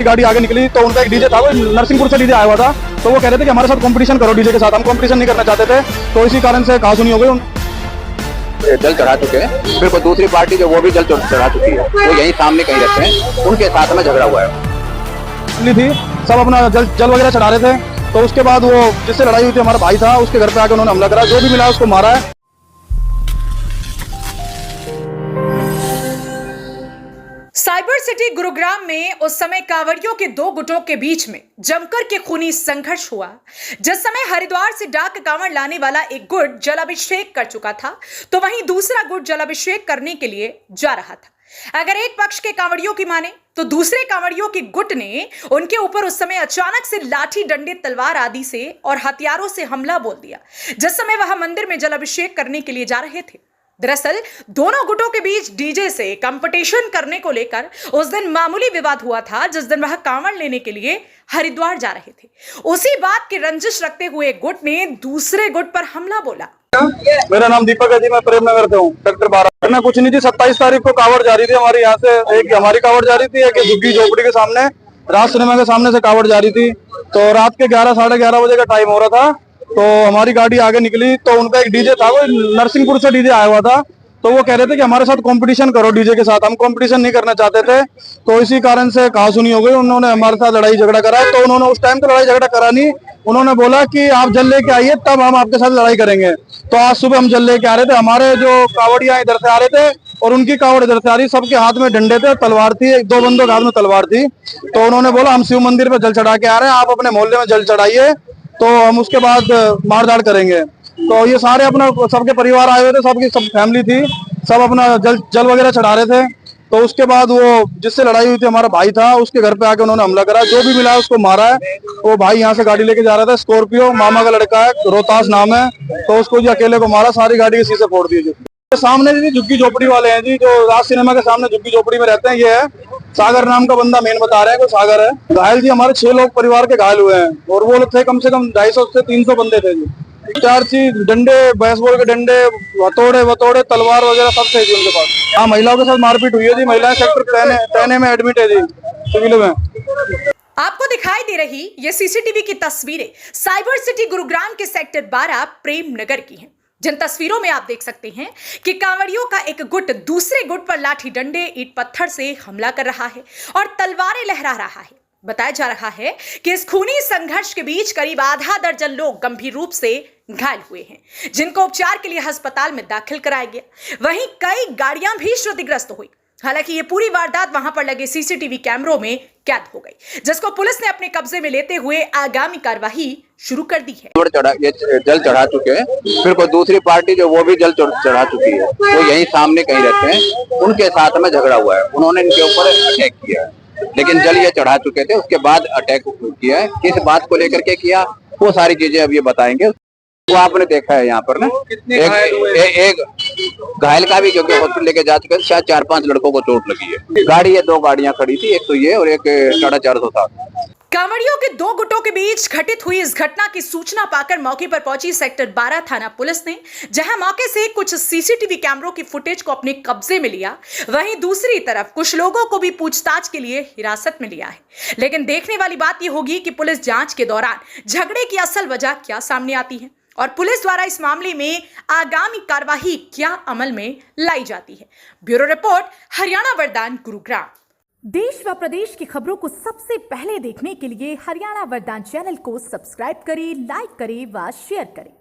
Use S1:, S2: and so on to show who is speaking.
S1: की गाड़ी आगे निकली तो उनका एक डीजे था, वो नरसिंहपुर से डीजे आया हुआ था, तो वो कह रहे थे कि हमारे साथ कंपटीशन करो डीजे के साथ। हम कंपटीशन नहीं करना चाहते थे, तो इसी कारण से कहासुनी हो गई।
S2: जल चढ़ा चुके हैं, फिर कोई दूसरी पार्टी जो वो भी जल चढ़ा चुकी है, वो यहीं सामने कहीं रहते हैं, उनके साथ में झगड़ा हुआ है।
S1: थी सब अपना जल वगैरह चढ़ा रहे थे, तो उसके बाद वो जिससे लड़ाई हुई थी हमारा भाई था, उसके घर पे आके उन्होंने हमला करा, जो भी मिला उसको मारा है।
S3: साइबर सिटी गुरुग्राम में उस समय कांवड़ियों के दो गुटों के बीच में जमकर के खूनी संघर्ष हुआ। जिस समय हरिद्वार से डाक कांवड़ लाने वाला एक गुट जलाभिषेक कर चुका था, तो वहीं दूसरा गुट जलाभिषेक करने के लिए जा रहा था। अगर एक पक्ष के कांवड़ियों की माने तो दूसरे कांवड़ियों के गुट ने उनके ऊपर उस समय अचानक से लाठी, डंडे, तलवार आदि से और हथियारों से हमला बोल दिया, जिस समय वह मंदिर में जलाभिषेक करने के लिए जा रहे थे। दरअसल दोनों गुटों के बीच डीजे से कंपटीशन करने को लेकर उस दिन मामूली विवाद हुआ था, जिस दिन वह कांवड़ लेने के लिए हरिद्वार जा रहे थे। उसी बात की रंजिश रखते हुए गुट ने दूसरे गुट पर हमला बोला।
S1: मेरा नाम दीपक है जी, मैं प्रेम नगर से हूँ, सेक्टर 12 में। कुछ नहीं जी, 27 तारीख को कांवड़ जा रही थी हमारे यहाँ से, एक हमारी कांवड़ जा रही थी, एक झुग्गी झोपड़ी के सामने राज सिनेमा के सामने से कांवड़ जा रही थी। तो रात के 11 साढ़े 11 बजे का टाइम हो रहा था, तो हमारी गाड़ी आगे निकली तो उनका एक डीजे था, वो नरसिंहपुर से डीजे आया हुआ था, तो वो कह रहे थे कि हमारे साथ कंपटीशन करो डीजे के साथ। हम कंपटीशन नहीं करना चाहते थे, तो इसी कारण से कहासुनी हो गई। उन्होंने हमारे साथ लड़ाई झगड़ा करा, तो उन्होंने उस टाइम तो लड़ाई झगड़ा करा नहीं, उन्होंने बोला कि आप जल लेके आइए तब हम आपके साथ लड़ाई करेंगे। तो आज सुबह हम जल लेके आ रहे थे, हमारे जो कावड़ियां इधर से आ रहे थे और उनकी कावड़ इधर से आ रही, सबके हाथ में डंडे थे, तलवार थी, एक दो बंदों के हाथ में तलवार थी। तो उन्होंने बोला हम शिव मंदिर पे जल चढ़ा के आ रहे हैं, आप अपने मोहल्ले में जल चढ़ाइए, तो हम उसके बाद मारधाड़ करेंगे। तो ये सारे अपना सबके परिवार आए हुए थे, सबकी सब फैमिली थी, सब अपना जल वगैरह चढ़ा रहे थे। तो उसके बाद वो जिससे लड़ाई हुई थी हमारा भाई था, उसके घर पे आके उन्होंने हमला करा, जो भी मिला उसको मारा है। वो भाई यहाँ से गाड़ी लेके जा रहा था, स्कॉर्पियो, मामा का लड़का है, रोहतास नाम है, तो उसको जी अकेले को मारा, सारी गाड़ी के शीशे फोड़ दिए। सामने जी झुग्गी झोपड़ी वाले हैं जी, जो राज सिनेमा के सामने झुग्गी झोपड़ी में रहते हैं, ये है सागर नाम का बंदा, मेन बता रहे हैं, कोई सागर है। घायल जी हमारे 6 लोग परिवार के घायल हुए हैं, और वो लोग थे कम से कम 250 से 300 बंदे थे जी। 4 चीज डंडे, बेसबॉल के डंडे, हथौड़े, तलवार वगैरह सब थे जी उनके पास। हाँ, महिलाओं के साथ मारपीट हुई है जी, महिलाएं सेक्टर 10 में एडमिट है जी, सिविल में।
S3: आपको दिखाई दे रही ये सीसीटीवी की तस्वीरें साइबर सिटी गुरुग्राम के सेक्टर 12 प्रेम नगर की हैं। जिन तस्वीरों में आप देख सकते हैं कि कांवड़ियों का एक गुट दूसरे गुट पर लाठी, डंडे, ईंट पत्थर से हमला कर रहा है और तलवारें लहरा रहा है। बताया जा रहा है कि इस खूनी संघर्ष के बीच करीब आधा दर्जन लोग गंभीर रूप से घायल हुए हैं, जिनको उपचार के लिए अस्पताल में दाखिल कराया गया। वहीं कई गाड़ियां भी क्षतिग्रस्त हुई। हालांकि ये पूरी वारदात वहां पर लगे सीसीटीवी कैमरों में कैद हो गई, जिसको पुलिस ने अपने कब्जे में लेते हुए आगामी कार्रवाई शुरू कर दी है।
S2: ये जल चढ़ा चुके हैं, फिर कोई दूसरी पार्टी जो वो भी जल चढ़ा चुकी है, वो यहीं सामने कहीं रहते हैं, उनके साथ में झगड़ा हुआ है। उन्होंने इनके ऊपर अटैक किया है, लेकिन जल ये चढ़ा चुके थे, उसके बाद अटैक किया है। किस बात को लेकर के किया, वो सारी चीजें अब ये बताएंगे। वो आपने देखा है यहाँ पर ना, एक घायल का भी, क्योंकि हॉस्पिटल लेके जा चुके थे, शायद 4-5 लड़कों को चोट लगी है। गाड़ी है, 2 गाड़ियां खड़ी थी, एक तो ये और एक टाटा 407।
S3: कांवड़ियों के दो गुटों के बीच घटित हुई इस घटना की सूचना पाकर मौके पर पहुंची सेक्टर 12 थाना पुलिस ने, जहां मौके से कुछ सीसीटीवी कैमरों की फुटेज को अपने कब्जे में लिया, वहीं दूसरी तरफ कुछ लोगों को भी पूछताछ के लिए हिरासत में लिया है। लेकिन देखने वाली बात यह होगी कि पुलिस जांच के दौरान झगड़े की असल वजह क्या सामने आती है और पुलिस द्वारा इस मामले में आगामी कार्रवाई क्या अमल में लाई जाती है। ब्यूरो रिपोर्ट, हरियाणा वरदान, गुरुग्राम।
S4: देश व प्रदेश की खबरों को सबसे पहले देखने के लिए हरियाणा वरदान चैनल को सब्सक्राइब करें, लाइक करें व शेयर करें।